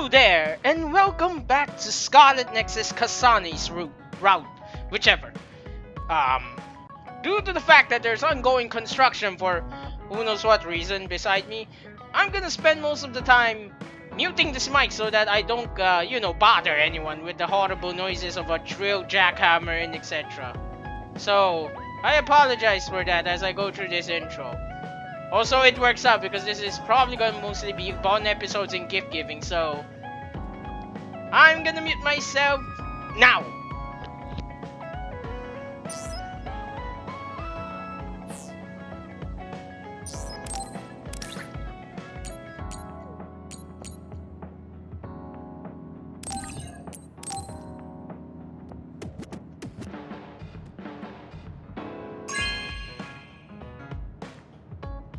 Hello there, and welcome back to Scarlet Nexus Kasane's route, whichever. Um, Due to the fact that there's ongoing construction for who knows what reason beside me, I'm gonna spend most of the time muting this mic so that I don't, bother anyone with the horrible noises of a drill jackhammer and etc. So, I apologize for that as I go through this intro. Also, it works out because this is probably gonna mostly be Bond episodes and gift giving, so I'm gonna mute myself now.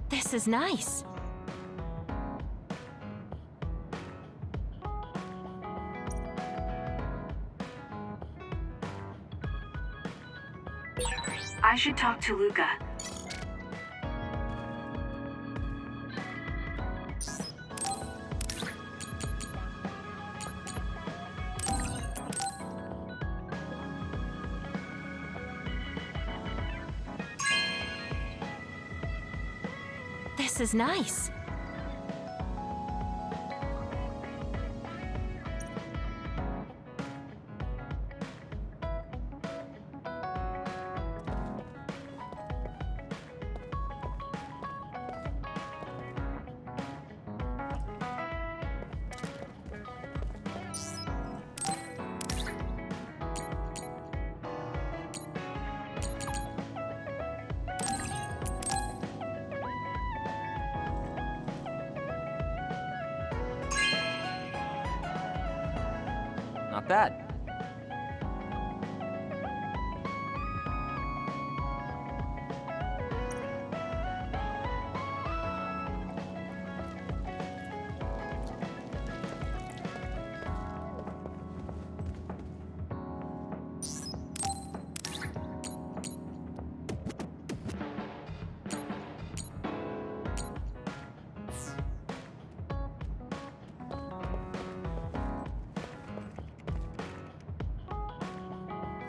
This is nice. I should talk to Luca. This is nice. Not bad.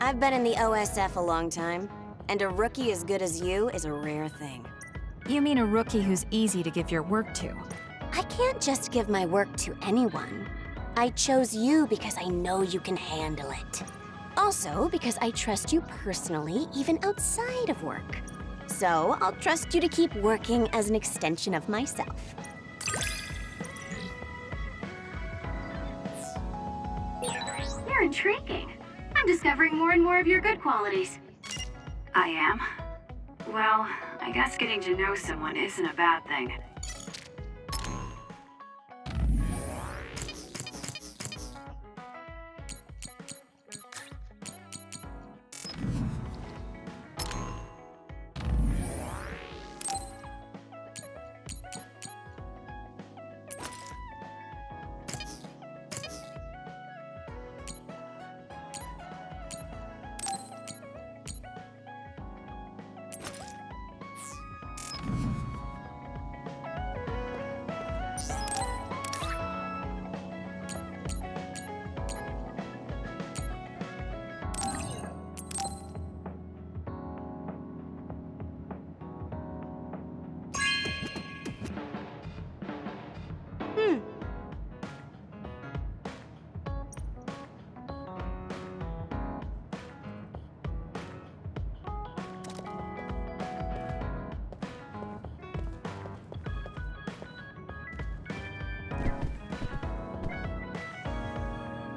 I've been in the OSF a long time, and a rookie as good as you is a rare thing. You mean a rookie who's easy to give your work to? I can't just give my work to anyone. I chose you because I know you can handle it. Also, because I trust you personally, even outside of work. So, I'll trust you to keep working as an extension of myself. You're intriguing. I'm discovering more and more of your good qualities. I am? Well, I guess getting to know someone isn't a bad thing.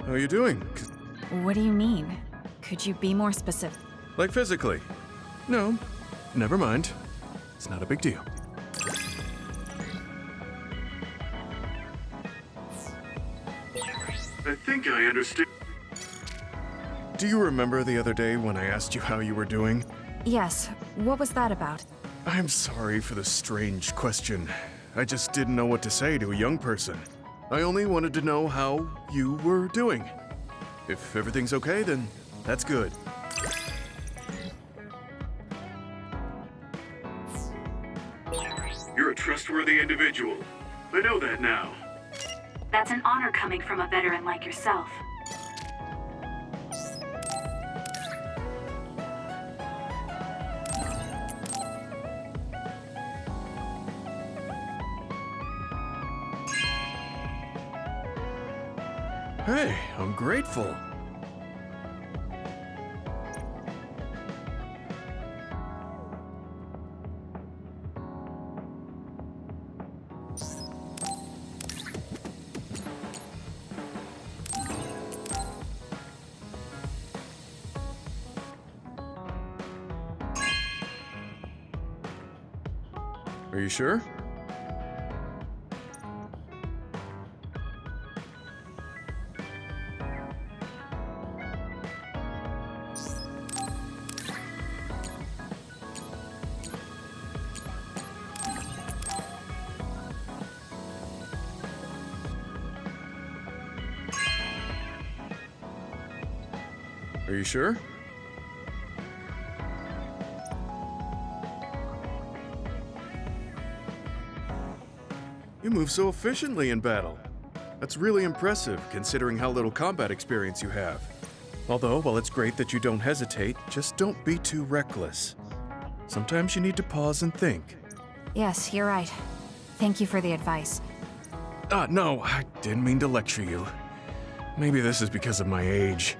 How are you doing? What do you mean? Could you be more specific? Like physically? No, never mind. It's not a big deal. I think I understand. Do you remember the other day when I asked you how you were doing? Yes, what was that about? I'm sorry for the strange question. I just didn't know what to say to a young person. I only wanted to know how you were doing. If everything's okay, then that's good. You're a trustworthy individual. I know that now. That's an honor coming from a veteran like yourself. Hey, I'm grateful. Are you sure? Are you sure? You move so efficiently in battle. That's really impressive, considering how little combat experience you have. Although, while it's great that you don't hesitate, just don't be too reckless. Sometimes you need to pause and think. Yes, you're right. Thank you for the advice. No, I didn't mean to lecture you. Maybe this is because of my age.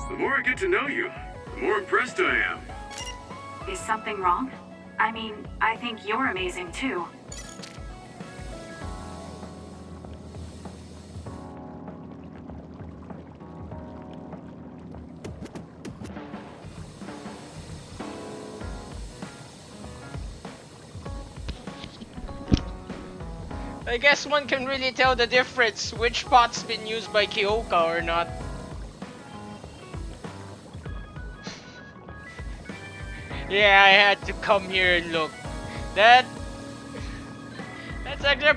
The more I get to know you, the more impressed I am. Is something wrong? I mean, I think you're amazing too. I guess one can really tell the difference which pot's been used by Kyoka or not. Yeah, I had to come here and look. That's actually a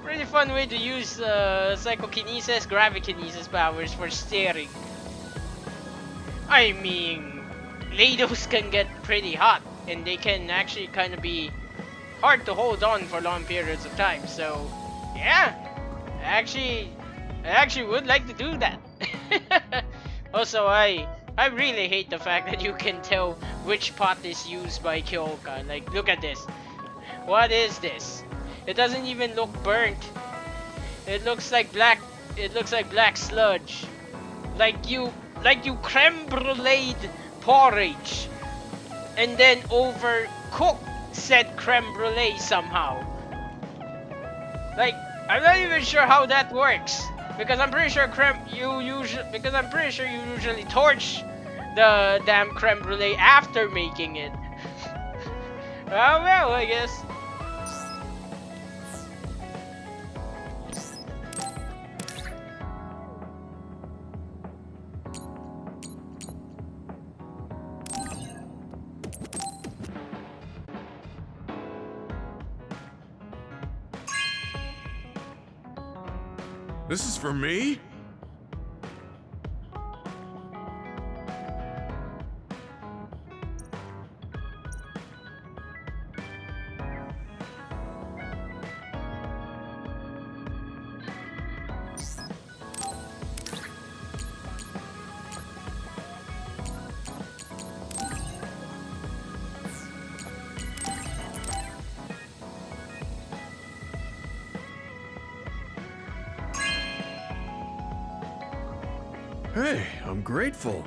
pretty fun way to use psychokinesis, gravikinesis powers for steering. I mean, ladles can get pretty hot, and they can actually kind of be hard to hold on for long periods of time. So, yeah, I actually would like to do that. Also, I really hate the fact that you can tell which pot is used by Kyoka. Like, look at this. What is this? It doesn't even look burnt. It looks like black. It looks like black sludge. Like you creme bruleed porridge, and then overcooked said creme brulee somehow. Like, I'm not even sure how that works, because I'm pretty sure you usually torch the damn creme brulee after making it. Oh well, I guess. This is for me? Hey, I'm grateful.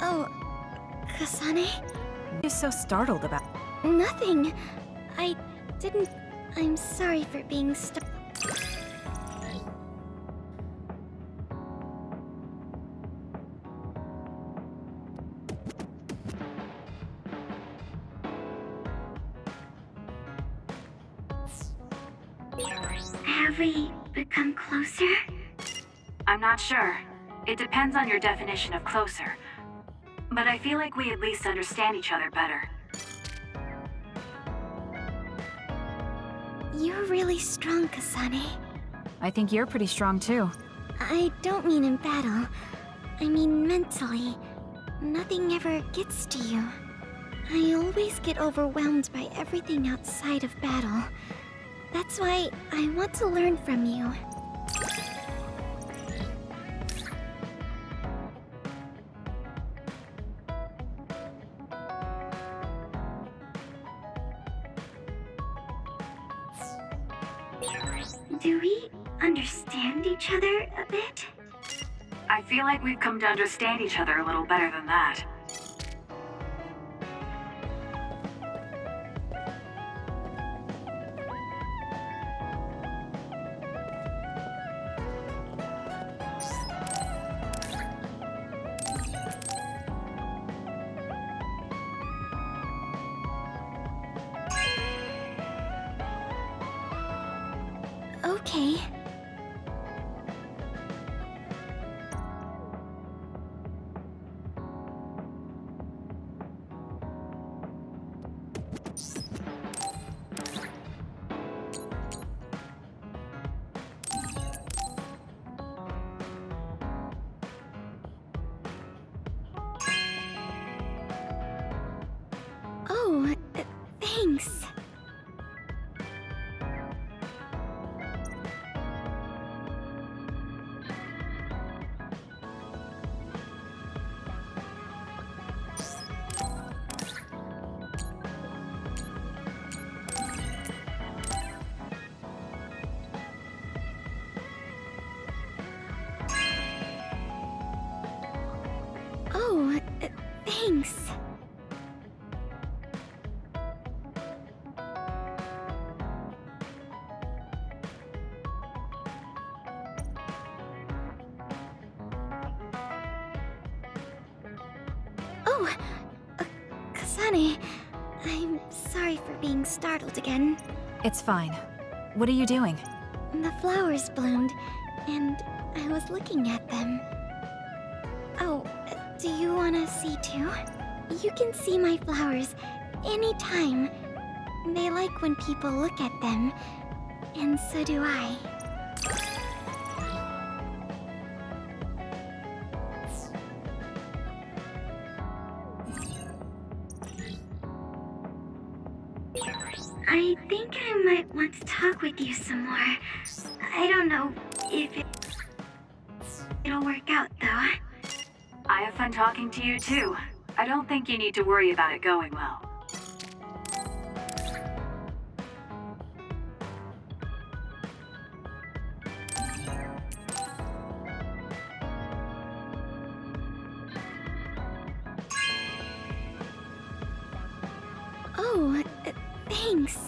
Oh, Kasane? You're so startled about. Nothing. I didn't I'm sorry for being Have we become closer? I'm not sure. It depends on your definition of closer. But I feel like we at least understand each other better. You're really strong, Kasane. I think you're pretty strong too. I don't mean in battle. I mean mentally. Nothing ever gets to you. I always get overwhelmed by everything outside of battle. That's why I want to learn from you. Do we understand each other a bit? I feel like we've come to understand each other a little better than that. Okay. Oh, thanks. Oh, thanks. Oh, Kasane, I'm sorry for being startled again. It's fine. What are you doing? The flowers bloomed, and I was looking at them. Oh, do you want to see too? You can see my flowers anytime. They like when people look at them, and so do I. I think I might want to talk with you some more. I don't know if it'll work out, though. I have fun talking to you, too. I don't think you need to worry about it going well. Oh, thanks.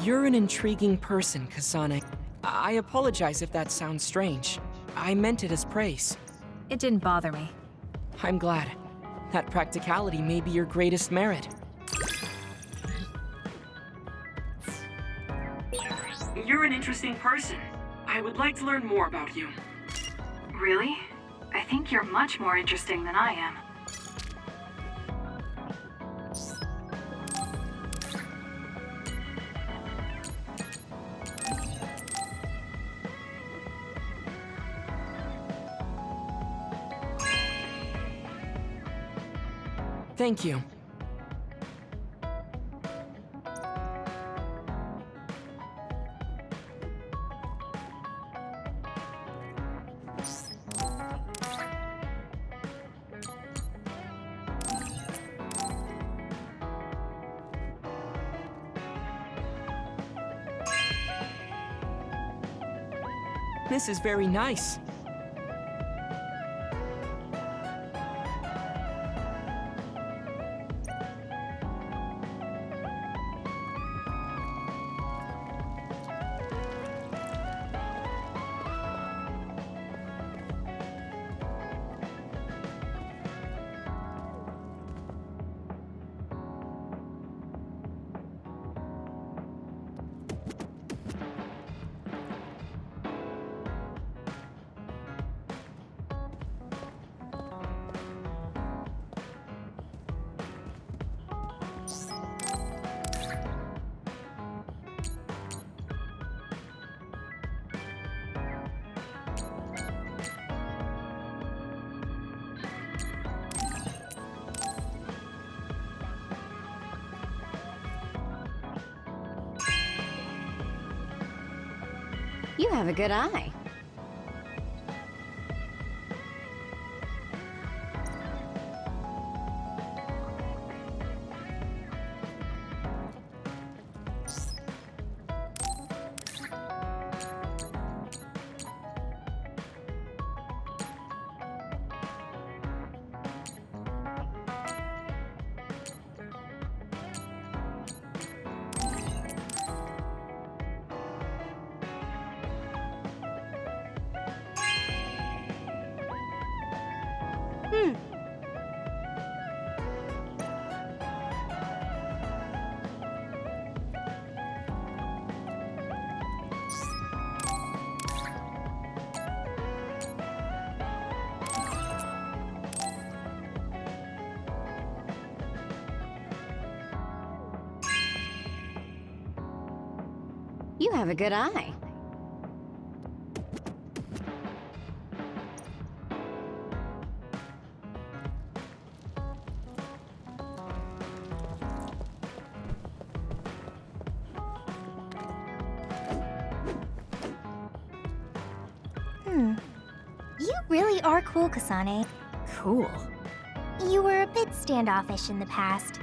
You're an intriguing person, Kasane. I apologize if that sounds strange. I meant it as praise. It didn't bother me. I'm glad. That practicality may be your greatest merit. You're an interesting person. I would like to learn more about you. Really? I think you're much more interesting than I am. Thank you. This is very nice. You have a good eye. You have a good eye. You really are cool, Kasane. Cool. You were a bit standoffish in the past,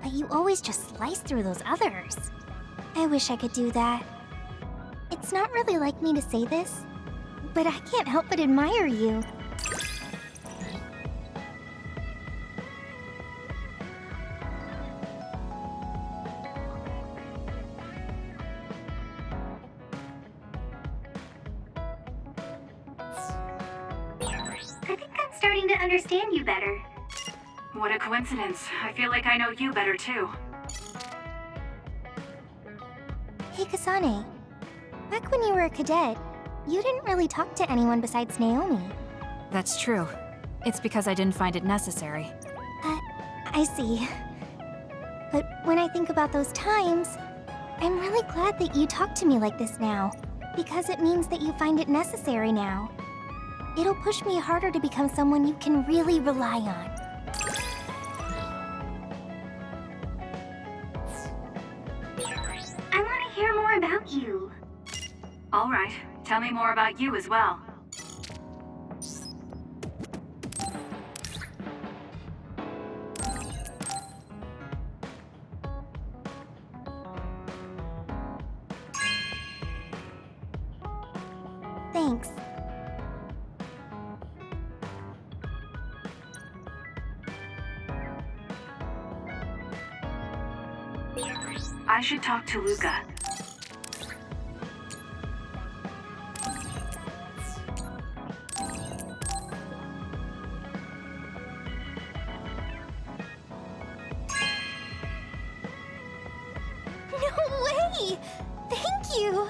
but you always just slice through those others. I wish I could do that. It's not really like me to say this, but I can't help but admire you. I think I'm starting to understand you better. What a coincidence. I feel like I know you better too. Hey, Kasane. Back when you were a cadet, you didn't really talk to anyone besides Naomi. That's true. It's because I didn't find it necessary. I see. But when I think about those times, I'm really glad that you talk to me like this now, because it means that you find it necessary now. It'll push me harder to become someone you can really rely on. I want to hear more about you. All right, tell me more about you as well. Thanks. I should talk to Luca. pretty! Thank you!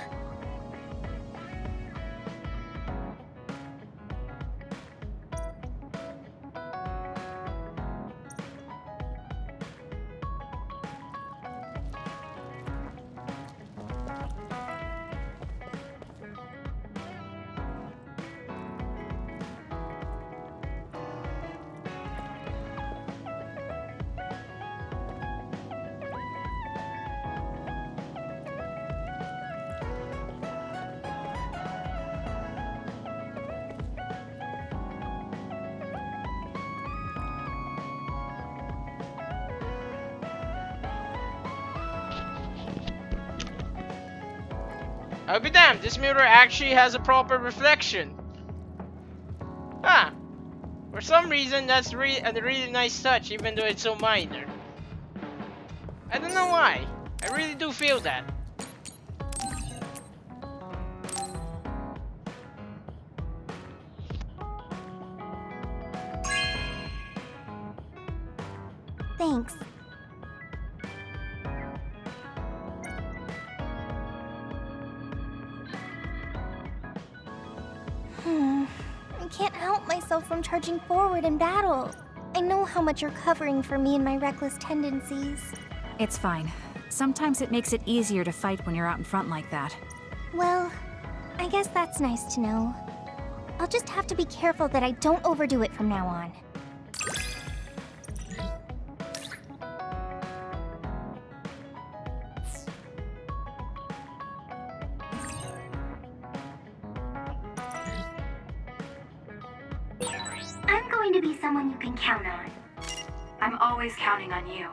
I'll be damned, this mirror actually has a proper reflection. Huh. For some reason, that's a really nice touch, even though it's so minor. I don't know why. I really do feel that. Thanks. I can't help myself from charging forward in battle. I know how much you're covering for me and my reckless tendencies. It's fine. Sometimes it makes it easier to fight when you're out in front like that. Well, I guess that's nice to know. I'll just have to be careful that I don't overdo it from now on. I'm going to be someone you can count on. I'm always counting on you.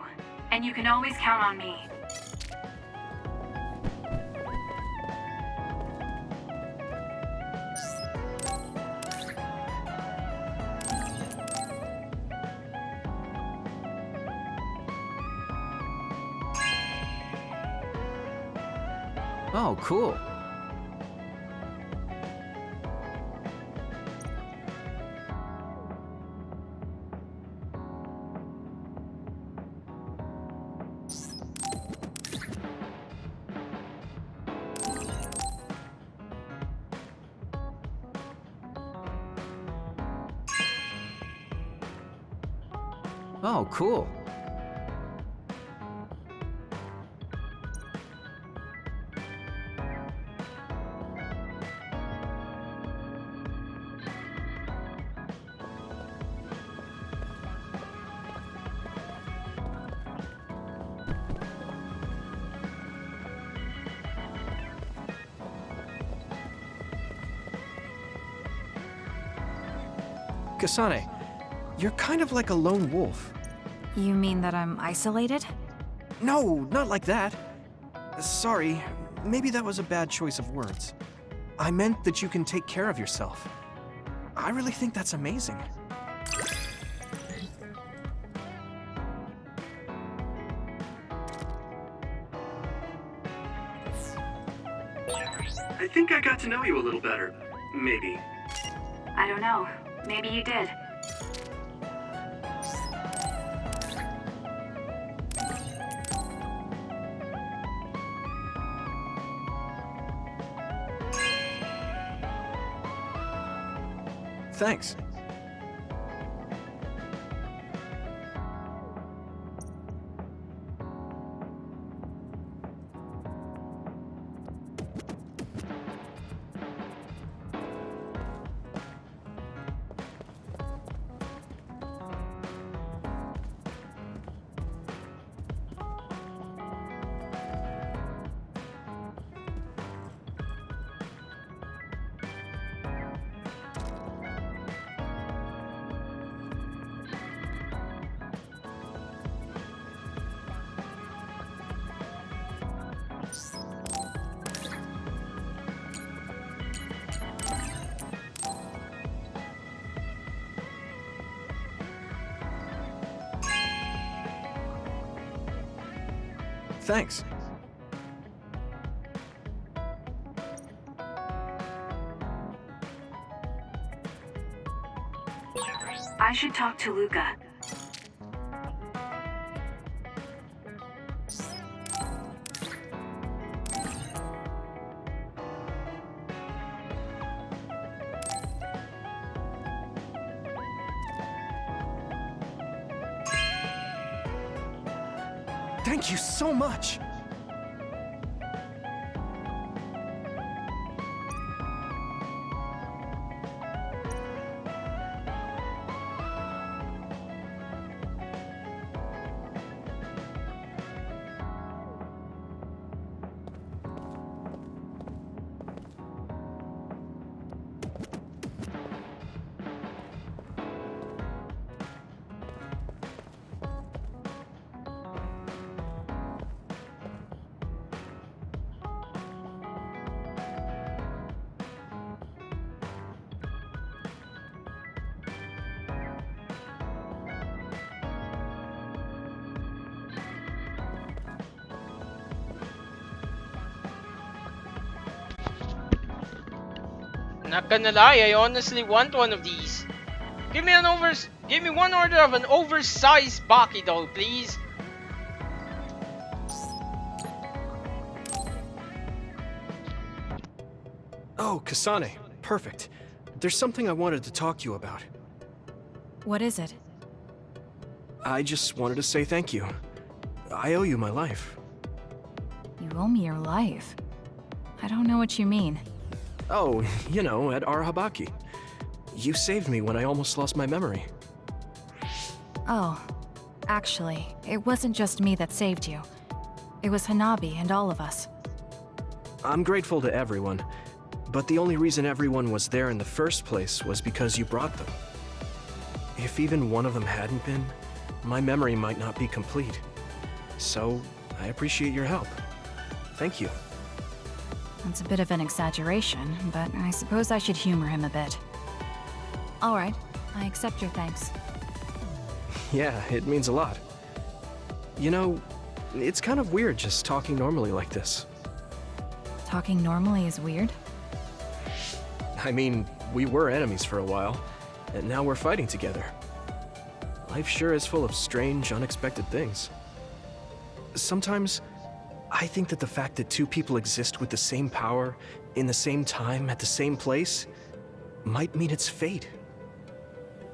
And you can always count on me. Oh, cool. Oh, cool. Kasane, you're kind of like a lone wolf. You mean that I'm isolated? No, not like that. Sorry, maybe that was a bad choice of words. I meant that you can take care of yourself. I really think that's amazing. I think I got to know you a little better. Maybe. I don't know. Maybe you did. Thanks. Thanks. I should talk to Luca. Thank you so much! Not gonna lie, I honestly want one of these. Give me one order of an oversized Baki doll, please. Oh, Kasane. Perfect. There's something I wanted to talk to you about. What is it? I just wanted to say thank you. I owe you my life. You owe me your life. I don't know what you mean. Oh, you know, at Arahabaki. You saved me when I almost lost my memory. Oh, actually, it wasn't just me that saved you. It was Hanabi and all of us. I'm grateful to everyone, but the only reason everyone was there in the first place was because you brought them. If even one of them hadn't been, my memory might not be complete. So, I appreciate your help. Thank you. That's a bit of an exaggeration, but I suppose I should humor him a bit. All right, I accept your thanks. Yeah, it means a lot. You know, it's kind of weird just talking normally like this. Talking normally is weird? I mean, we were enemies for a while, and now we're fighting together. Life sure is full of strange, unexpected things. Sometimes, I think that the fact that two people exist with the same power, in the same time, at the same place, might mean it's fate.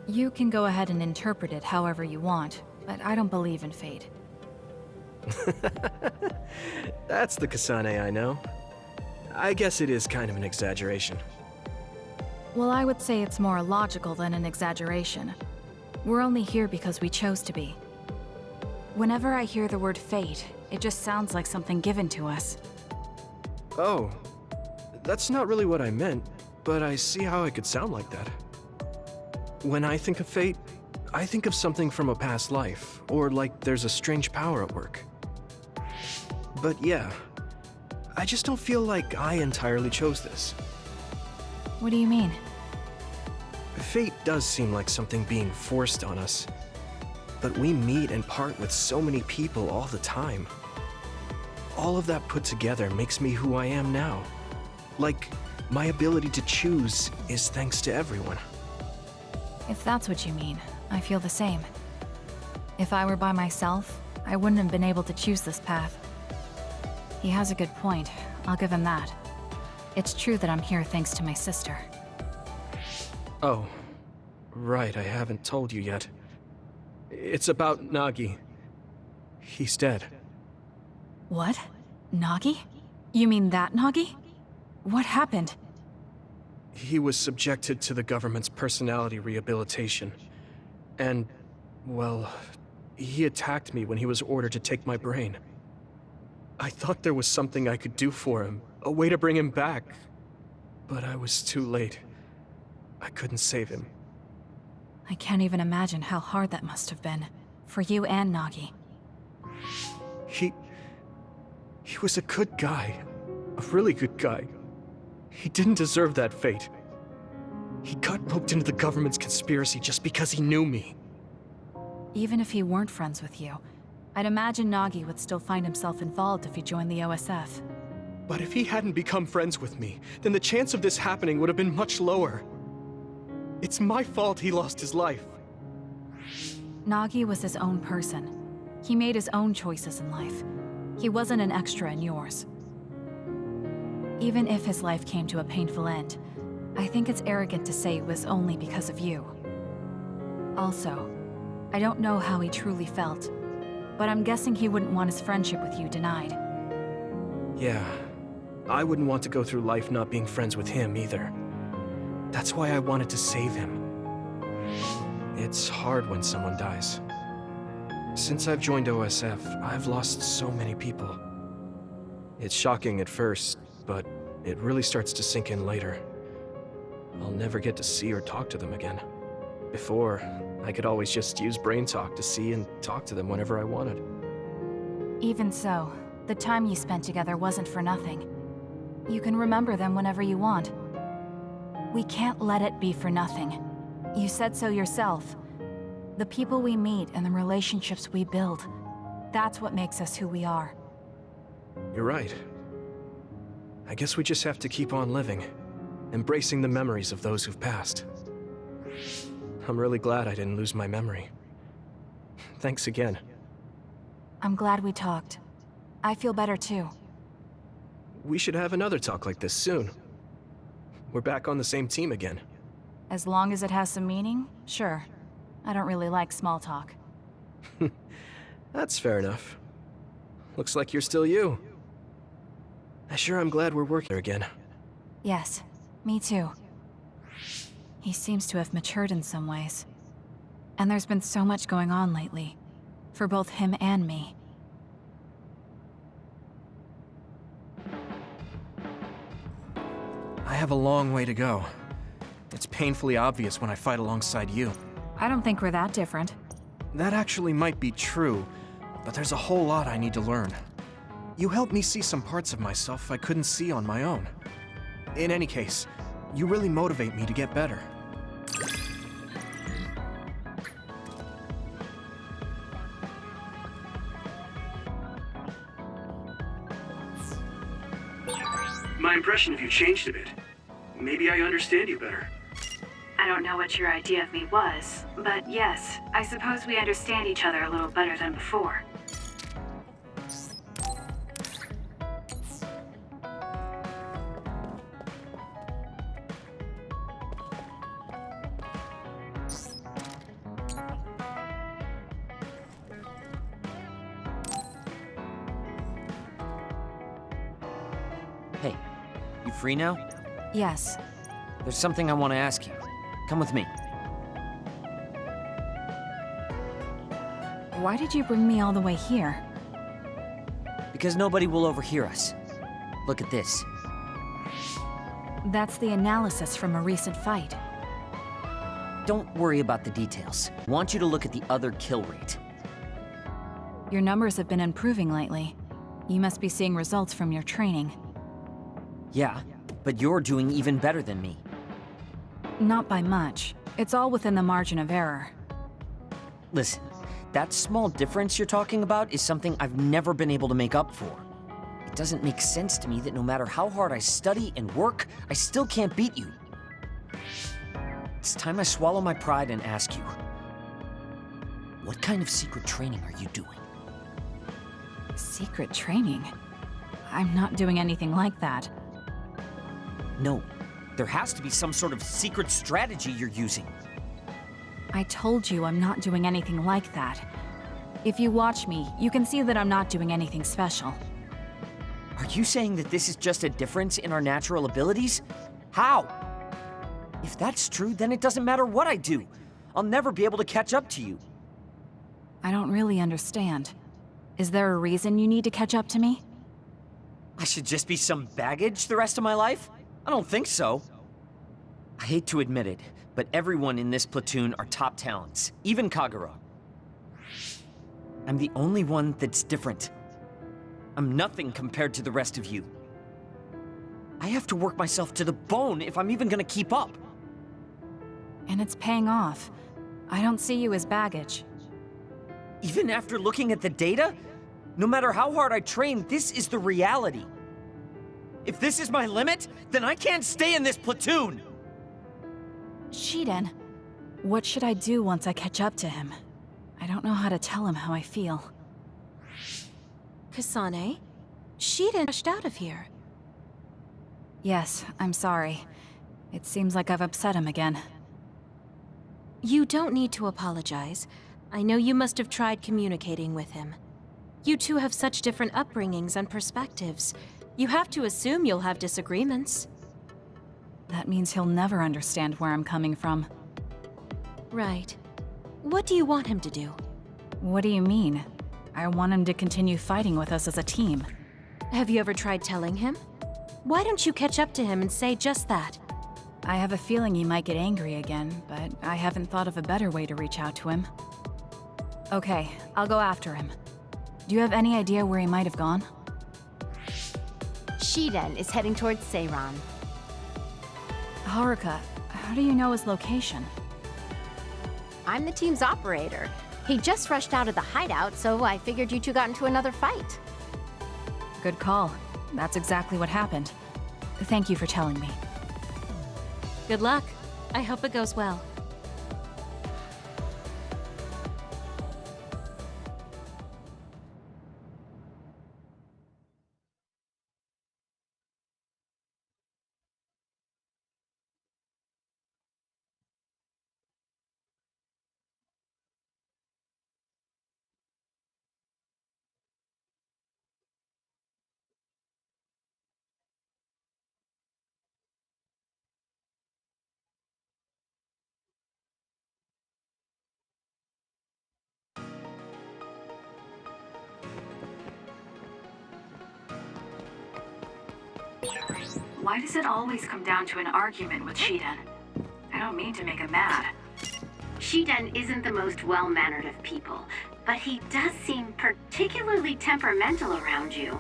You can go ahead and interpret it however you want, but I don't believe in fate. That's the Kasane I know. I guess it is kind of an exaggeration. Well, I would say it's more logical than an exaggeration. We're only here because we chose to be. Whenever I hear the word fate, it just sounds like something given to us. Oh, that's not really what I meant, but I see how it could sound like that. When I think of fate, I think of something from a past life, or like there's a strange power at work. But yeah, I just don't feel like I entirely chose this. What do you mean? Fate does seem like something being forced on us, but we meet and part with so many people all the time. All of that put together makes me who I am now. Like, my ability to choose is thanks to everyone. If that's what you mean, I feel the same. If I were by myself, I wouldn't have been able to choose this path. He has a good point, I'll give him that. It's true that I'm here thanks to my sister. Oh, right, I haven't told you yet. It's about Nagi. He's dead. What? Nagi? You mean that Nagi? What happened? He was subjected to the government's personality rehabilitation. And, well, he attacked me when he was ordered to take my brain. I thought there was something I could do for him, a way to bring him back. But I was too late. I couldn't save him. I can't even imagine how hard that must have been. For you and Nagi. He was a good guy. A really good guy. He didn't deserve that fate. He got roped into the government's conspiracy just because he knew me. Even if he weren't friends with you, I'd imagine Nagi would still find himself involved if he joined the OSF. But if he hadn't become friends with me, then the chance of this happening would have been much lower. It's my fault he lost his life. Nagi was his own person. He made his own choices in life. He wasn't an extra in yours. Even if his life came to a painful end, I think it's arrogant to say it was only because of you. Also, I don't know how he truly felt. but I'm guessing he wouldn't want his friendship with you denied. Yeah, I wouldn't want to go through life not being friends with him either. That's why I wanted to save him. It's hard when someone dies. Since I've joined OSF, I've lost so many people. It's shocking at first, but it really starts to sink in later. I'll never get to see or talk to them again. Before, I could always just use brain talk to see and talk to them whenever I wanted. Even so, the time you spent together wasn't for nothing. You can remember them whenever you want. We can't let it be for nothing. You said so yourself. The people we meet and the relationships we build, that's what makes us who we are. You're right. I guess we just have to keep on living, embracing the memories of those who've passed. I'm really glad I didn't lose my memory. Thanks again. I'm glad we talked. I feel better too. We should have another talk like this soon. We're back on the same team again. As long as it has some meaning, sure. I don't really like small talk. That's fair enough. Looks like you're still you. I sure am glad we're working again. Yes, me too. He seems to have matured in some ways. And there's been so much going on lately, for both him and me. I have a long way to go. It's painfully obvious when I fight alongside you. I don't think we're that different. That actually might be true, but there's a whole lot I need to learn. You helped me see some parts of myself I couldn't see on my own. In any case, you really motivate me to get better. My impression of you changed a bit. Maybe I understand you better. I don't know what your idea of me was, but yes, I suppose we understand each other a little better than before. Hey, you free now? Yes. There's something I want to ask you. Come with me. Why did you bring me all the way here? Because nobody will overhear us. Look at this. That's the analysis from a recent fight. Don't worry about the details. I want you to look at the other kill rate. Your numbers have been improving lately. You must be seeing results from your training. Yeah, but you're doing even better than me. Not by much. It's all within the margin of error. Listen, that small difference you're talking about is something I've never been able to make up for. It doesn't make sense to me that no matter how hard I study and work, I still can't beat you. It's time I swallow my pride and ask you, what kind of secret training are you doing? Secret training? I'm not doing anything like that. No, there has to be some sort of secret strategy you're using. I told you I'm not doing anything like that. If you watch me, you can see that I'm not doing anything special. Are you saying that this is just a difference in our natural abilities? How? If that's true, then it doesn't matter what I do. I'll never be able to catch up to you. I don't really understand. Is there a reason you need to catch up to me? I should just be some baggage the rest of my life? I don't think so. I hate to admit it, but everyone in this platoon are top talents, even Kagura. I'm the only one that's different. I'm nothing compared to the rest of you. I have to work myself to the bone if I'm even gonna keep up. And it's paying off. I don't see you as baggage. Even after looking at the data? No matter how hard I train, this is the reality. If this is my limit, then I can't stay in this platoon! Shiden, what should I do once I catch up to him? I don't know how to tell him how I feel. Kasane? Shiden rushed out of here. Yes, I'm sorry. It seems like I've upset him again. You don't need to apologize. I know you must have tried communicating with him. You two have such different upbringings and perspectives. You have to assume you'll have disagreements. That means he'll never understand where I'm coming from. Right. What do you want him to do? What do you mean? I want him to continue fighting with us as a team. Have you ever tried telling him? Why don't you catch up to him and say just that? I have a feeling he might get angry again, but I haven't thought of a better way to reach out to him. Okay, I'll go after him. Do you have any idea where he might have gone? Shiden is heading towards Seiran. Haruka, how do you know his location? I'm the team's operator. He just rushed out of the hideout, so I figured you two got into another fight. Good call. That's exactly what happened. Thank you for telling me. Good luck. I hope it goes well. Why does it always come down to an argument with Shiden? I don't mean to make him mad. Shiden isn't the most well-mannered of people, but he does seem particularly temperamental around you.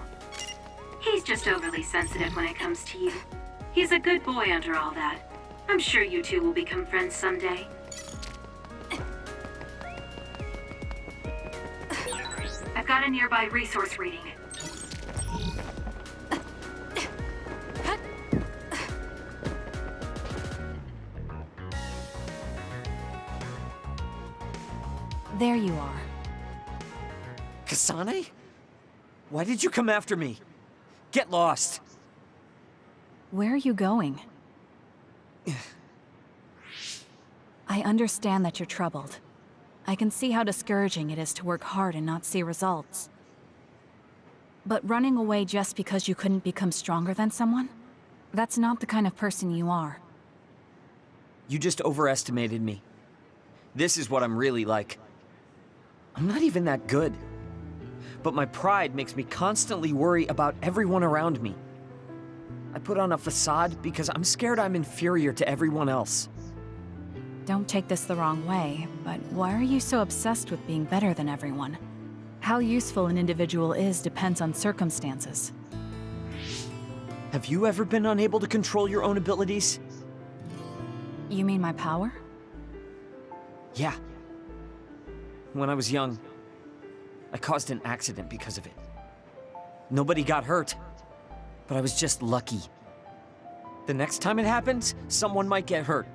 He's just overly sensitive when it comes to you. He's a good boy under all that. I'm sure you two will become friends someday. I've got a nearby resource reading. There you are. Kasane? Why did you come after me? Get lost. Where are you going? I understand that you're troubled. I can see how discouraging it is to work hard and not see results. But running away just because you couldn't become stronger than someone? That's not the kind of person you are. You just overestimated me. This is what I'm really like. I'm not even that good. But my pride makes me constantly worry about everyone around me. I put on a facade because I'm scared I'm inferior to everyone else. Don't take this the wrong way, but why are you so obsessed with being better than everyone? How useful an individual is depends on circumstances. Have you ever been unable to control your own abilities? You mean my power? Yeah. When I was young, I caused an accident because of it. Nobody got hurt, but I was just lucky. The next time it happens, someone might get hurt.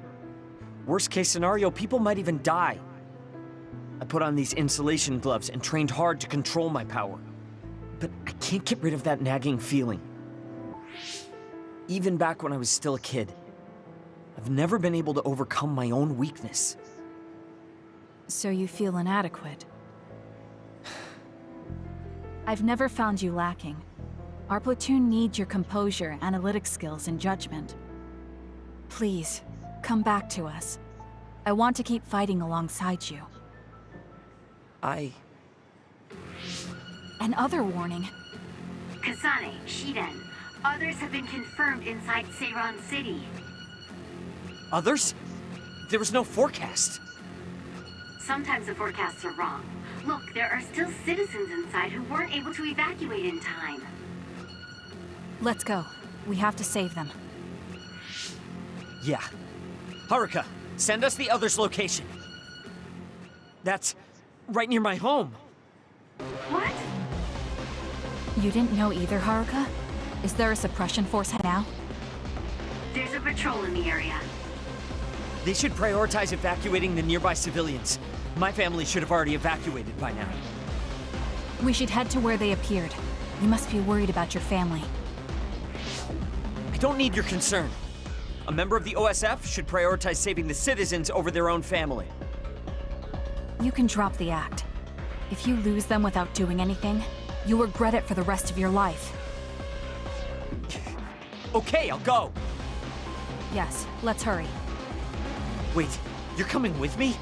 Worst case scenario, people might even die. I put on these insulation gloves and trained hard to control my power. But I can't get rid of that nagging feeling. Even back when I was still a kid, I've never been able to overcome my own weakness. So you feel inadequate? I've never found you lacking. Our platoon needs your composure, analytic skills, and judgment. Please, come back to us. I want to keep fighting alongside you. Another warning. Kasane, Shiden, others have been confirmed inside Seiran City. Others? There was no forecast. Sometimes the forecasts are wrong. Look, there are still citizens inside who weren't able to evacuate in time. Let's go. We have to save them. Yeah. Haruka, send us the other's location. That's right near my home. What? You didn't know either, Haruka? Is there a suppression force now? There's a patrol in the area. They should prioritize evacuating the nearby civilians. My family should have already evacuated by now. We should head to where they appeared. You must be worried about your family. I don't need your concern. A member of the OSF should prioritize saving the citizens over their own family. You can drop the act. If you lose them without doing anything, you'll regret it for the rest of your life. Okay, I'll go. Yes, let's hurry. Wait, you're coming with me?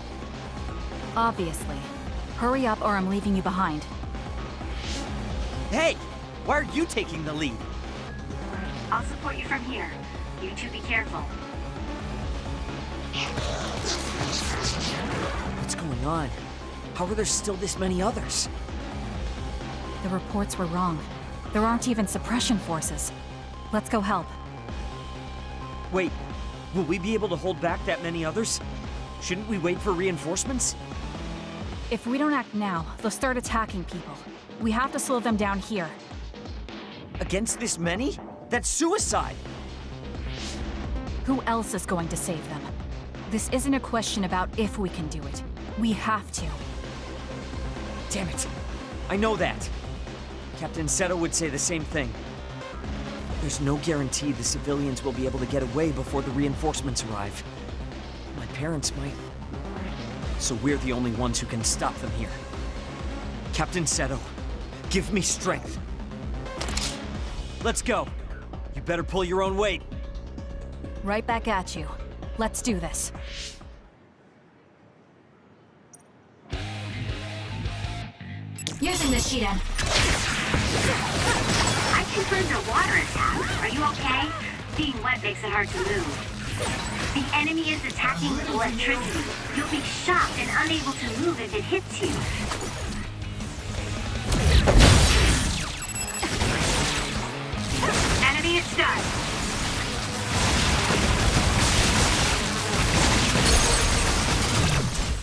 Obviously. Hurry up or I'm leaving you behind. Hey! Why are you taking the lead? I'll support you from here. You two be careful. What's going on? How are there still this many others? The reports were wrong. There aren't even suppression forces. Let's go help. Wait, will we be able to hold back that many others? Shouldn't we wait for reinforcements? If we don't act now, they'll start attacking people. We have to slow them down here. Against this many? That's suicide! Who else is going to save them? This isn't a question about if we can do it. We have to. Damn it! I know that! Captain Seto would say the same thing. There's no guarantee the civilians will be able to get away before the reinforcements arrive. My parents might. So we're the only ones who can stop them here. Captain Seto, give me strength. Let's go. You better pull your own weight. Right back at you. Let's do this. Using the Shiden. I confirmed a water attack. Are you okay? Being wet makes it hard to move. The enemy is attacking with electricity. You'll be shocked and unable to move if it hits you. Enemy is stunned.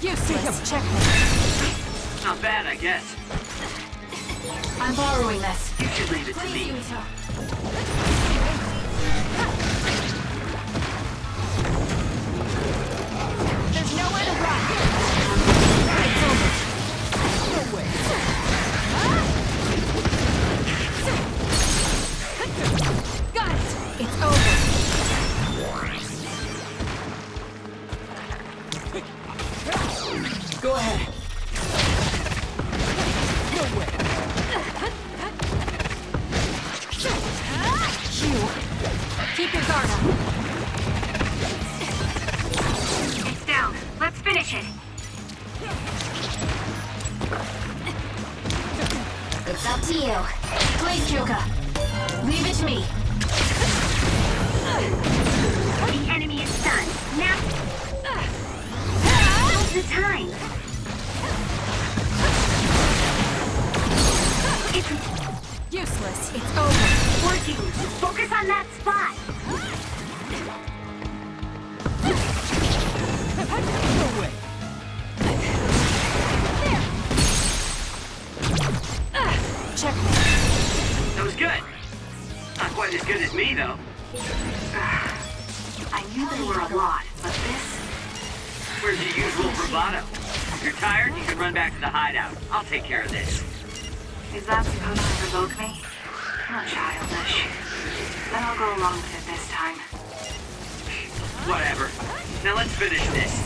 Useless. Checkmate. Not bad, I guess. I'm borrowing this. You should leave it to me. There's nowhere to run. It's over. No way. Got it. It's over. Go ahead. No way. Keep your guard up. It's down. Let's finish it. It's up to you. Please, Kyoka. Leave it to me. The enemy is stunned. Now. Now's the time. It's useless. It's over. Working. Focus on that spot. No way. Checkmate. That was good. Not quite as good as me, though. I knew there were a lot, but this... Where's your usual bravado? If you're tired, you can run back to the hideout. I'll take care of this. Is that supposed to provoke me? Not childish. Then I'll go along with it this time. Whatever. Now let's finish this.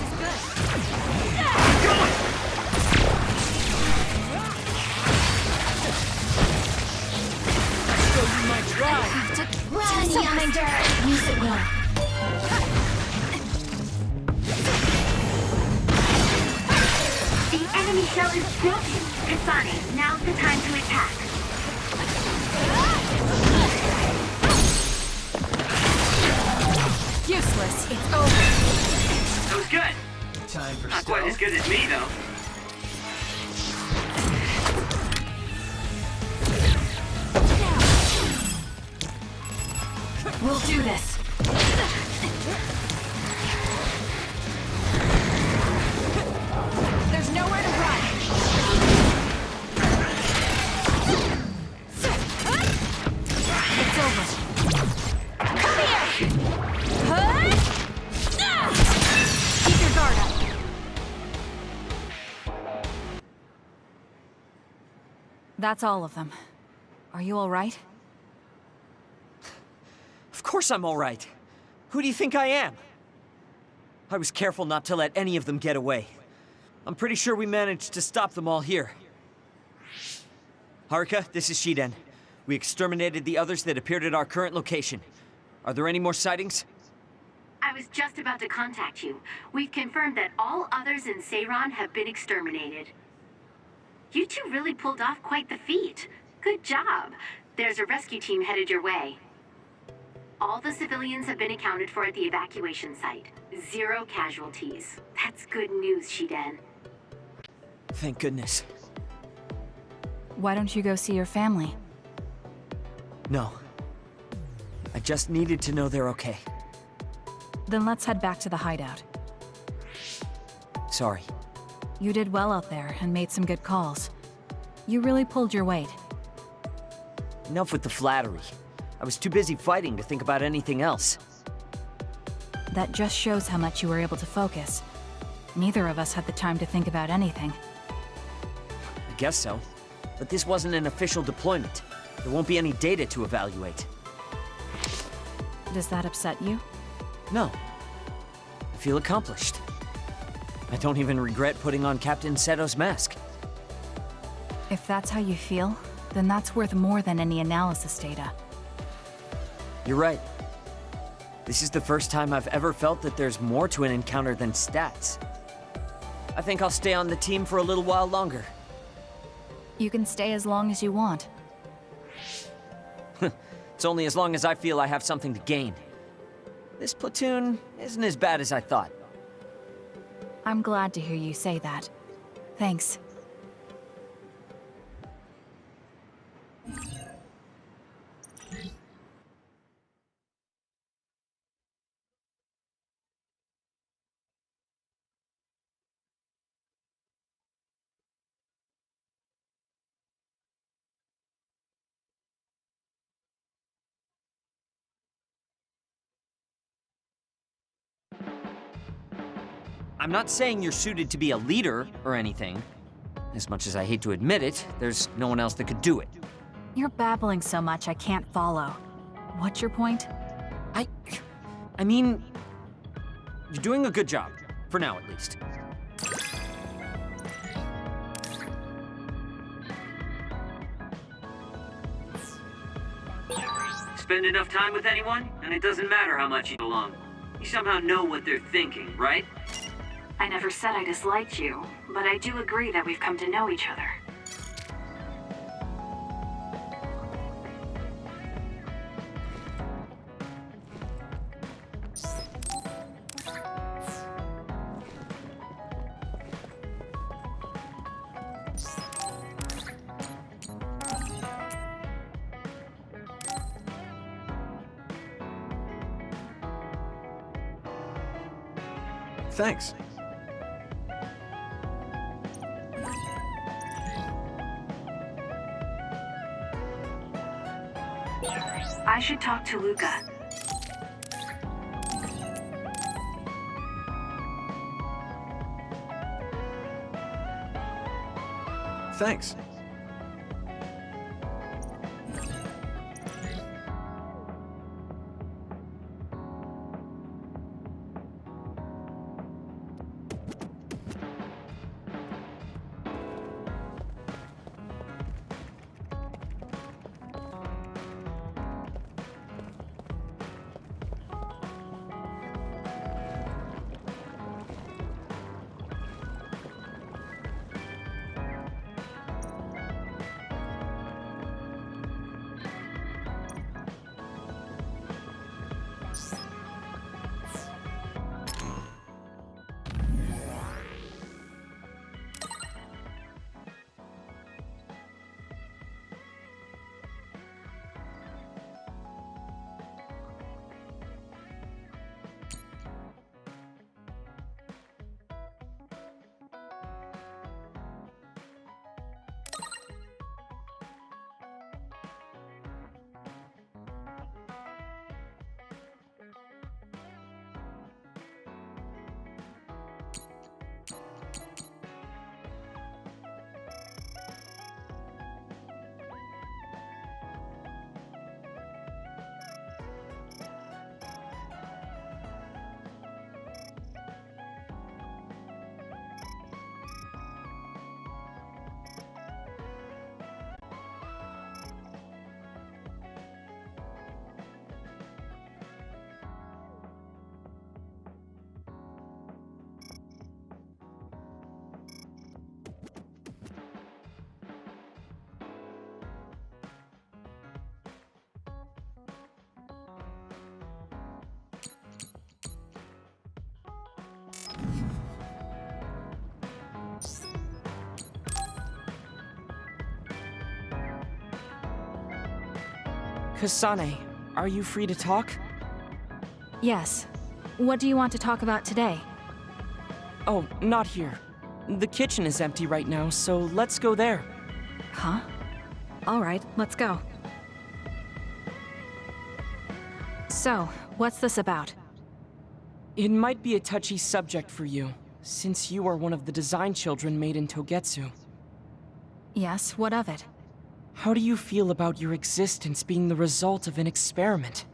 Run, youngster! Use it well. The enemy shell is broken. Kasane, now's the time to attack. Useless. It's over. That was good. Time for Not quite as good as me, though. We'll do this. There's nowhere to run. It's over. Come here! Keep your guard up. That's all of them. Are you all right? Of course I'm all right. Who do you think I am? I was careful not to let any of them get away. I'm pretty sure we managed to stop them all here. Haruka, this is Shiden. We exterminated the others that appeared at our current location. Are there any more sightings? I was just about to contact you. We've confirmed that all others in Seiran have been exterminated. You two really pulled off quite the feat. Good job. There's a rescue team headed your way. All the civilians have been accounted for at the evacuation site. 0 casualties. That's good news, Shiden. Thank goodness. Why don't you go see your family? No. I just needed to know they're okay. Then let's head back to the hideout. Sorry. You did well out there and made some good calls. You really pulled your weight. Enough with the flattery. I was too busy fighting to think about anything else. That just shows how much you were able to focus. Neither of us had the time to think about anything. I guess so. But this wasn't an official deployment. There won't be any data to evaluate. Does that upset you? No. I feel accomplished. I don't even regret putting on Captain Seto's mask. If that's how you feel, then that's worth more than any analysis data. You're right. This is the first time I've ever felt that there's more to an encounter than stats. I think I'll stay on the team for a little while longer. You can stay as long as you want. It's only as long as I feel I have something to gain. This platoon isn't as bad as I thought. I'm glad to hear you say that. Thanks. I'm not saying you're suited to be a leader or anything. As much as I hate to admit it, there's no one else that could do it. You're babbling so much I can't follow. What's your point? I mean, you're doing a good job. For now, at least. Spend enough time with anyone, and it doesn't matter how much you get along. You somehow know what they're thinking, right? I never said I disliked you, but I do agree that we've come to know each other. Thanks. I should talk to Luca. Thanks. Kasane, are you free to talk? Yes. What do you want to talk about today? Oh, not here. The kitchen is empty right now, so let's go there. Huh? Alright, let's go. So, what's this about? It might be a touchy subject for you, since you are one of the design children made in Togetsu. Yes, what of it? How do you feel about your existence being the result of an experiment?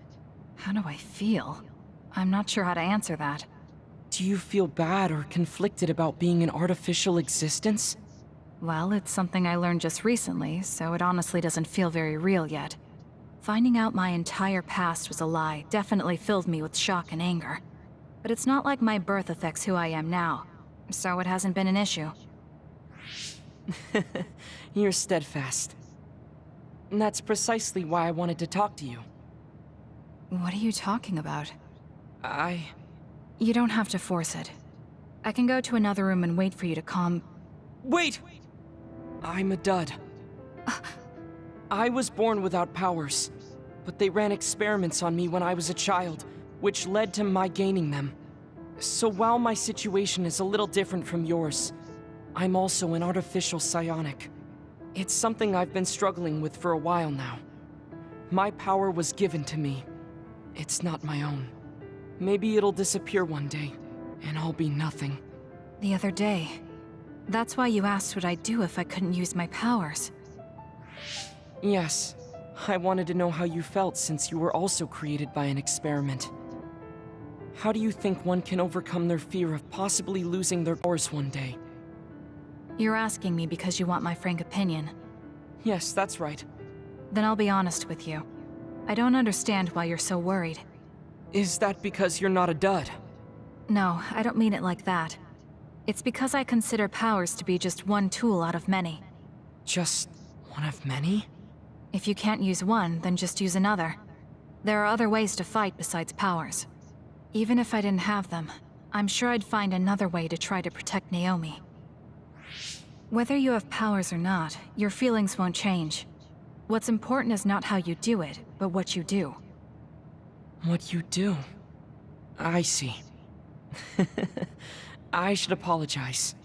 How do I feel? I'm not sure how to answer that. Do you feel bad or conflicted about being an artificial existence? Well, it's something I learned just recently, so it honestly doesn't feel very real yet. Finding out my entire past was a lie definitely filled me with shock and anger. But it's not like my birth affects who I am now, so it hasn't been an issue. You're steadfast. And that's precisely why I wanted to talk to you. What are you talking about? I... You don't have to force it. I can go to another room and wait for you to calm... Wait! I'm a dud. I was born without powers, but they ran experiments on me when I was a child, which led to my gaining them. So while my situation is a little different from yours, I'm also an artificial psionic. It's something I've been struggling with for a while now. My power was given to me. It's not my own. Maybe it'll disappear one day, and I'll be nothing. The other day. That's why you asked what I'd do if I couldn't use my powers. Yes. I wanted to know how you felt since you were also created by an experiment. How do you think one can overcome their fear of possibly losing their powers one day? You're asking me because you want my frank opinion. Yes, that's right. Then I'll be honest with you. I don't understand why you're so worried. Is that because you're not a dud? No, I don't mean it like that. It's because I consider powers to be just one tool out of many. Just one of many? If you can't use one, then just use another. There are other ways to fight besides powers. Even if I didn't have them, I'm sure I'd find another way to try to protect Naomi. Whether you have powers or not, your feelings won't change. What's important is not how you do it, but what you do. What you do? I see. I should apologize.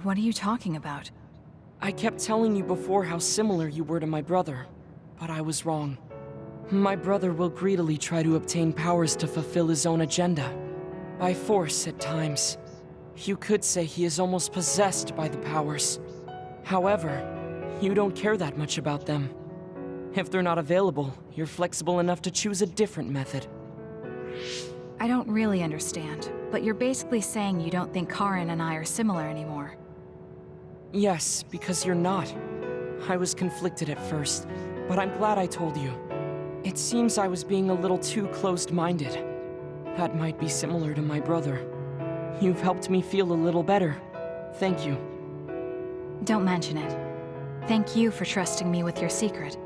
What are you talking about? I kept telling you before how similar you were to my brother, but I was wrong. My brother will greedily try to obtain powers to fulfill his own agenda. By force at times. You could say he is almost possessed by the powers. However, you don't care that much about them. If they're not available, you're flexible enough to choose a different method. I don't really understand, but you're basically saying you don't think Karin and I are similar anymore. Yes, because you're not. I was conflicted at first, but I'm glad I told you. It seems I was being a little too closed-minded. That might be similar to my brother. You've helped me feel a little better. Thank you. Don't mention it. Thank you for trusting me with your secret.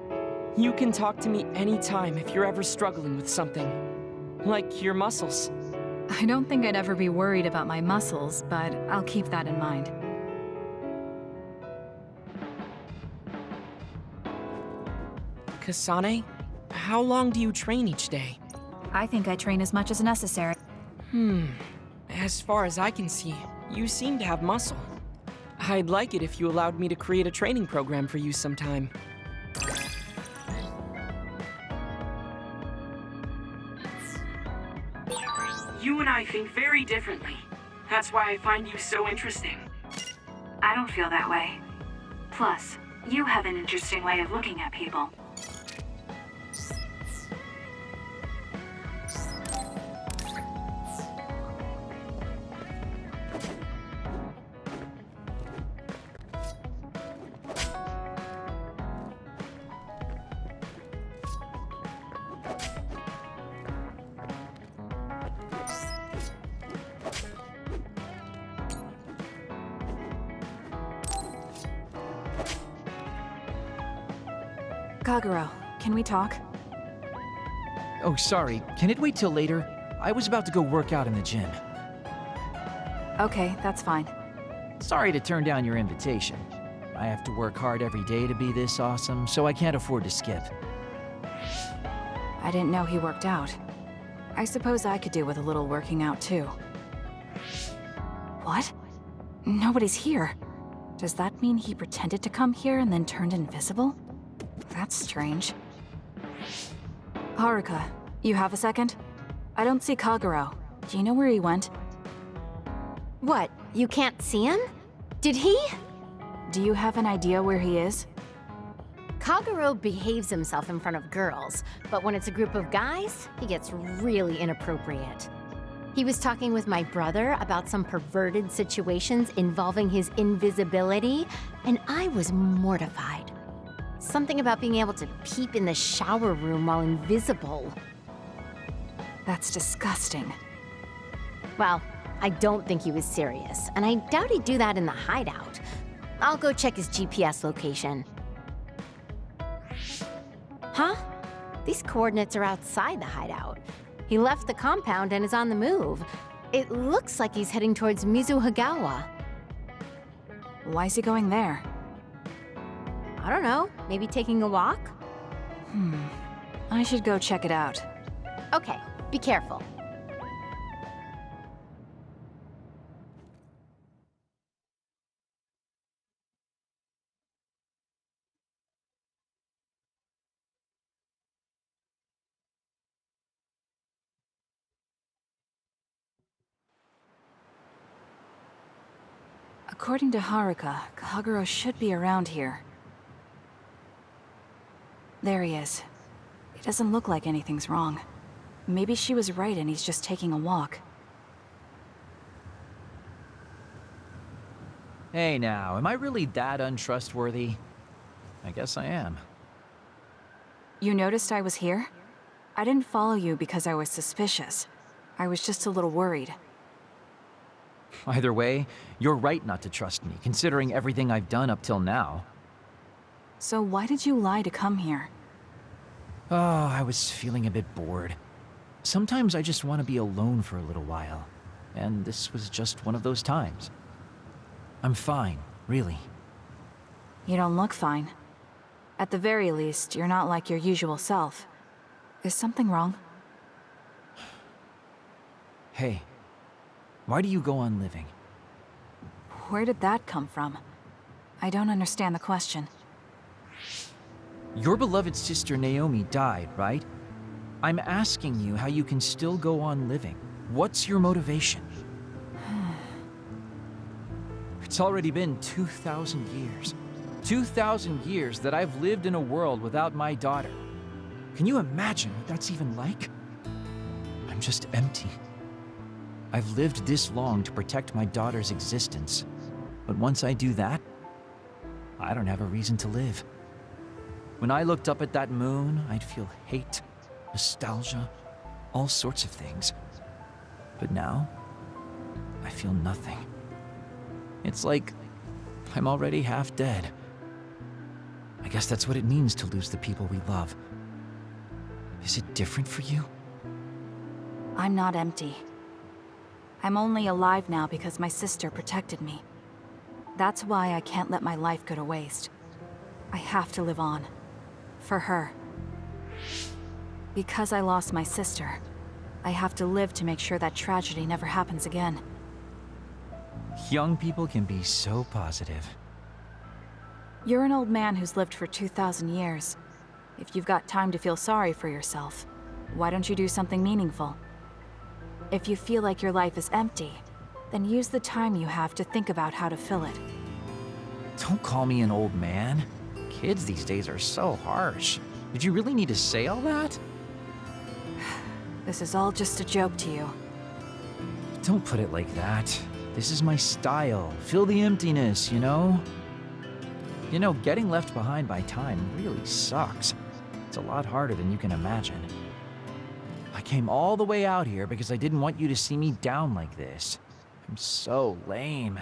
You can talk to me anytime if you're ever struggling with something. Like your muscles. I don't think I'd ever be worried about my muscles, but I'll keep that in mind. Kasane, how long do you train each day? I think I train as much as necessary. As far as I can see, you seem to have muscle. I'd like it if you allowed me to create a training program for you sometime. You and I think very differently. That's why I find you so interesting. I don't feel that way. Plus, you have an interesting way of looking at people. Kagero, can we talk? Oh, sorry. Can it wait till later? I was about to go work out in the gym. Okay, that's fine. Sorry to turn down your invitation. I have to work hard every day to be this awesome, so I can't afford to skip. I didn't know he worked out. I suppose I could do with a little working out too. What? Nobody's here. Does that mean he pretended to come here and then turned invisible? That's strange. Haruka, you have a second? I don't see Kagero. Do you know where he went? What, you can't see him? Did he? Do you have an idea where he is? Kagero behaves himself in front of girls, but when it's a group of guys, he gets really inappropriate. He was talking with my brother about some perverted situations involving his invisibility, and I was mortified. Something about being able to peep in the shower room while invisible. That's disgusting. Well, I don't think he was serious, and I doubt he'd do that in the hideout. I'll go check his GPS location. Huh? These coordinates are outside the hideout. He left the compound and is on the move. It looks like he's heading towards Mizuhagawa. Why is he going there? I don't know, maybe taking a walk? I should go check it out. Okay, be careful. According to Haruka, Kagero should be around here. There he is. It doesn't look like anything's wrong. Maybe she was right and he's just taking a walk. Hey now, am I really that untrustworthy? I guess I am. You noticed I was here? I didn't follow you because I was suspicious. I was just a little worried. Either way, you're right not to trust me, considering everything I've done up till now. So why did you lie to come here? Oh, I was feeling a bit bored. Sometimes I just want to be alone for a little while, and this was just one of those times. I'm fine, really. You don't look fine. At the very least, you're not like your usual self. Is something wrong? Hey, why do you go on living? Where did that come from? I don't understand the question. Your beloved sister Naomi died, right? I'm asking you how you can still go on living. What's your motivation? It's already been 2,000 years. 2,000 years that I've lived in a world without my daughter. Can you imagine what that's even like? I'm just empty. I've lived this long to protect my daughter's existence. But once I do that, I don't have a reason to live. When I looked up at that moon, I'd feel hate, nostalgia, all sorts of things. But now, I feel nothing. It's like I'm already half dead. I guess that's what it means to lose the people we love. Is it different for you? I'm not empty. I'm only alive now because my sister protected me. That's why I can't let my life go to waste. I have to live on. For her. Because I lost my sister, I have to live to make sure that tragedy never happens again. Young people can be so positive. You're an old man who's lived for 2,000 years. If you've got time to feel sorry for yourself, why don't you do something meaningful? If you feel like your life is empty, then use the time you have to think about how to fill it. Don't call me an old man. Kids these days are so harsh. Did you really need to say all that? This is all just a joke to you. Don't put it like that. This is my style. Fill the emptiness, you know? You know, getting left behind by time really sucks. It's a lot harder than you can imagine. I came all the way out here because I didn't want you to see me down like this. I'm so lame.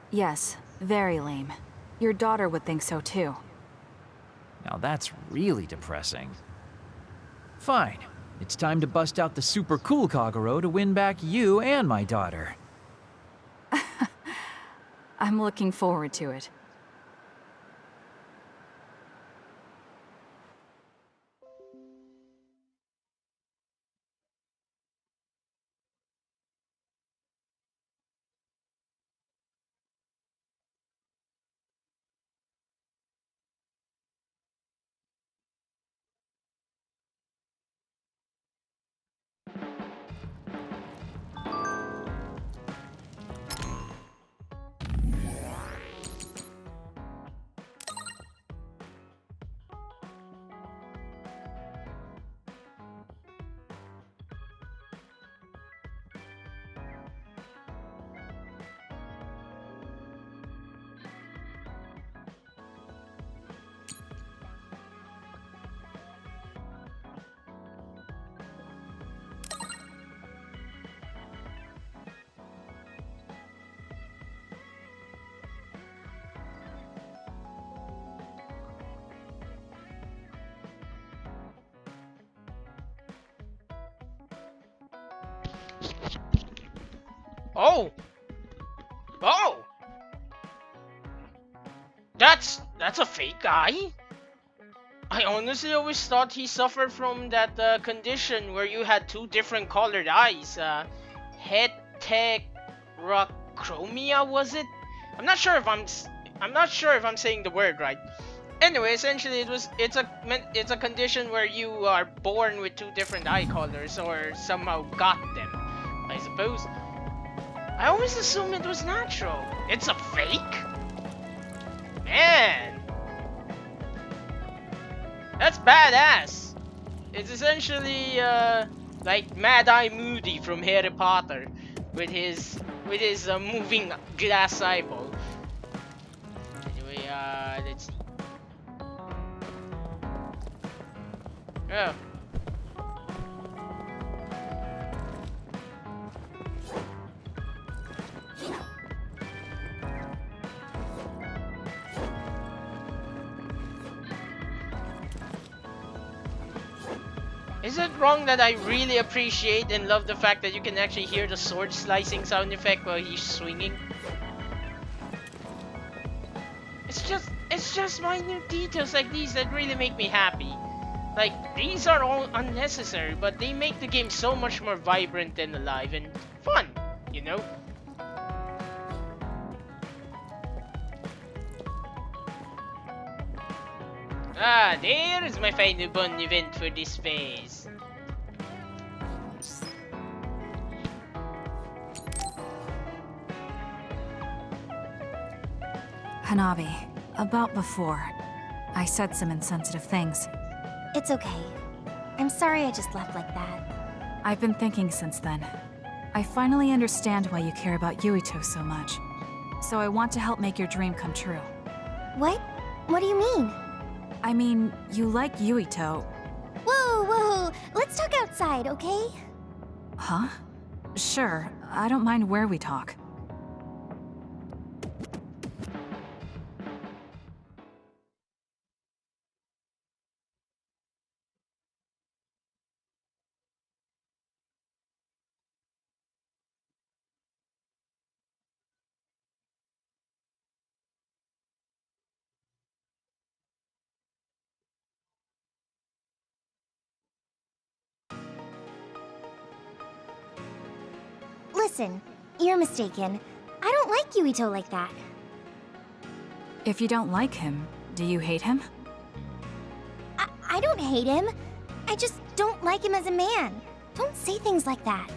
Yes, very lame. Your daughter would think so too. Now that's really depressing. Fine. It's time to bust out the super cool Kagero to win back you and my daughter. I'm looking forward to it. Oh! Oh! That's a fake eye? I honestly always thought he suffered from that condition where you had two different colored eyes. Heterochromia, was it? I'm not sure if I'm saying the word right. Anyway, essentially it's a condition where you are born with two different eye colors or somehow got them, I suppose. I always assumed it was natural. It's a fake? Man, that's badass. It's essentially like Mad Eye Moody from Harry Potter with his moving glass eyeball. Anyway, let's see. Oh. Is it wrong that I really appreciate and love the fact that you can actually hear the sword slicing sound effect while he's swinging? It's just minute details like these that really make me happy. Like, these are all unnecessary, but they make the game so much more vibrant and alive and fun, you know? Ah, there is my final bun event for this phase. Hanabi, about before, I said some insensitive things. It's okay. I'm sorry I just left like that. I've been thinking since then. I finally understand why you care about Yuito so much. So I want to help make your dream come true. What? What do you mean? I mean, you like Yuito. Whoa, whoa! Let's talk outside, okay? Huh? Sure, I don't mind where we talk. Listen, you're mistaken. I don't like Yuito like that. If you don't like him, do you hate him? I don't hate him. I just don't like him as a man. Don't say things like that.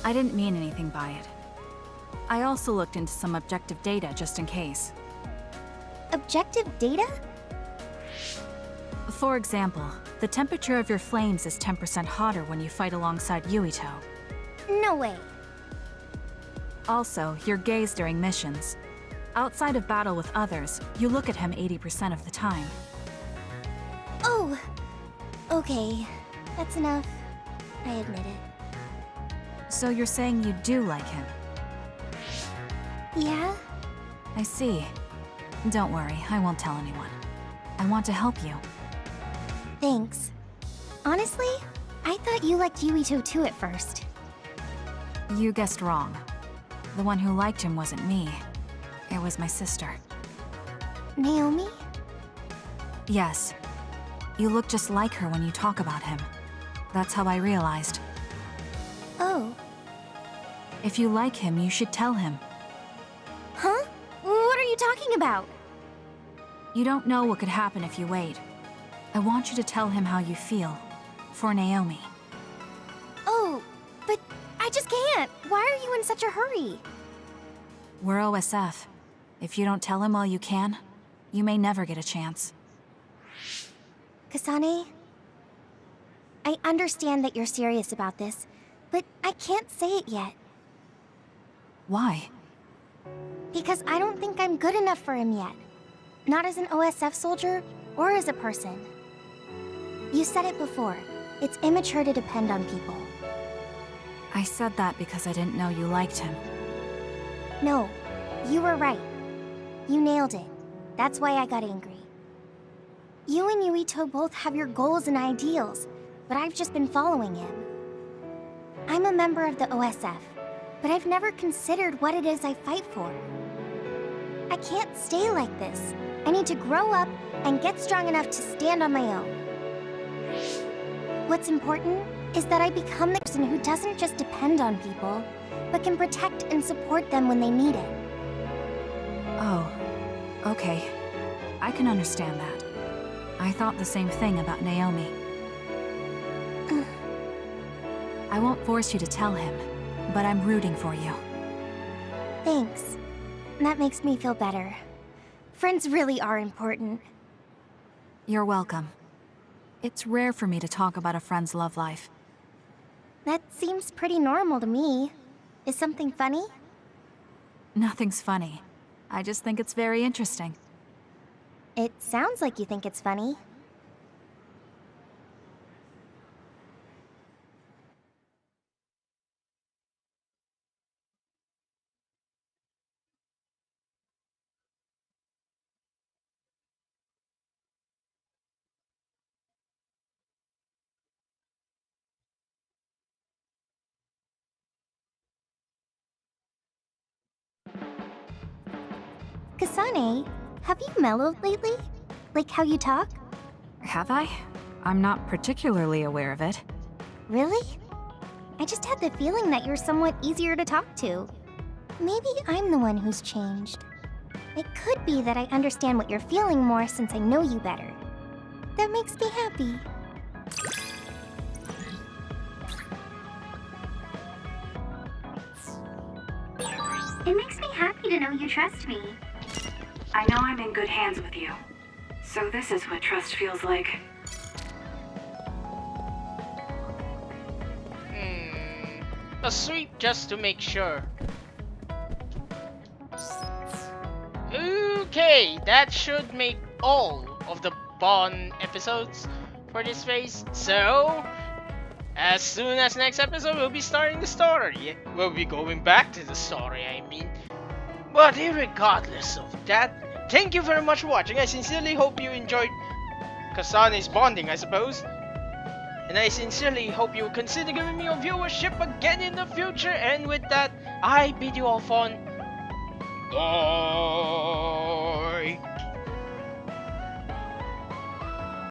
I didn't mean anything by it. I also looked into some objective data just in case. Objective data? For example, the temperature of your flames is 10% hotter when you fight alongside Yuito. No way. Also, your gaze during missions. Outside of battle with others, you look at him 80% of the time. Oh, okay. That's enough. I admit it. So you're saying you do like him? Yeah? I see. Don't worry, I won't tell anyone. I want to help you. Thanks. Honestly, I thought you liked Yuito too at first. You guessed wrong. The one who liked him wasn't me. It was my sister. Naomi? Yes. You look just like her when you talk about him. That's how I realized. Oh. If you like him, you should tell him. Huh? What are you talking about? You don't know what could happen if you wait. I want you to tell him how you feel. For Naomi. Oh, but I just can't. Why are you in such a hurry? We're OSF. If you don't tell him while you can, you may never get a chance. Kasane, I understand that you're serious about this, but I can't say it yet. Why? Because I don't think I'm good enough for him yet. Not as an OSF soldier, or as a person. You said it before. It's immature to depend on people. I said that because I didn't know you liked him. No, you were right. You nailed it. That's why I got angry. You and Yuito both have your goals and ideals, but I've just been following him. I'm a member of the OSF, but I've never considered what it is I fight for. I can't stay like this. I need to grow up and get strong enough to stand on my own. What's important is that I become the person who doesn't just depend on people, but can protect and support them when they need it. Oh, okay. I can understand that. I thought the same thing about Naomi. I won't force you to tell him, but I'm rooting for you. Thanks. That makes me feel better. Friends really are important. You're welcome. It's rare for me to talk about a friend's love life. That seems pretty normal to me. Is something funny? Nothing's funny. I just think it's very interesting. It sounds like you think it's funny. Kasane, have you mellowed lately? Like how you talk? Have I? I'm not particularly aware of it. Really? I just had the feeling that you're somewhat easier to talk to. Maybe I'm the one who's changed. It could be that I understand what you're feeling more since I know you better. That makes me happy. It makes me happy to know you trust me. I know I'm in good hands with you. So this is what trust feels like. A sweep just to make sure. Okay, that should make all of the Bond episodes for this phase. So, as soon as next episode, we'll be starting the story. We'll be going back to the story, I mean. But regardless of that, thank you very much for watching. I sincerely hope you enjoyed Kasane's bonding, I suppose. And I sincerely hope you consider giving me your viewership again in the future. And with that, I bid you all fun. Bye.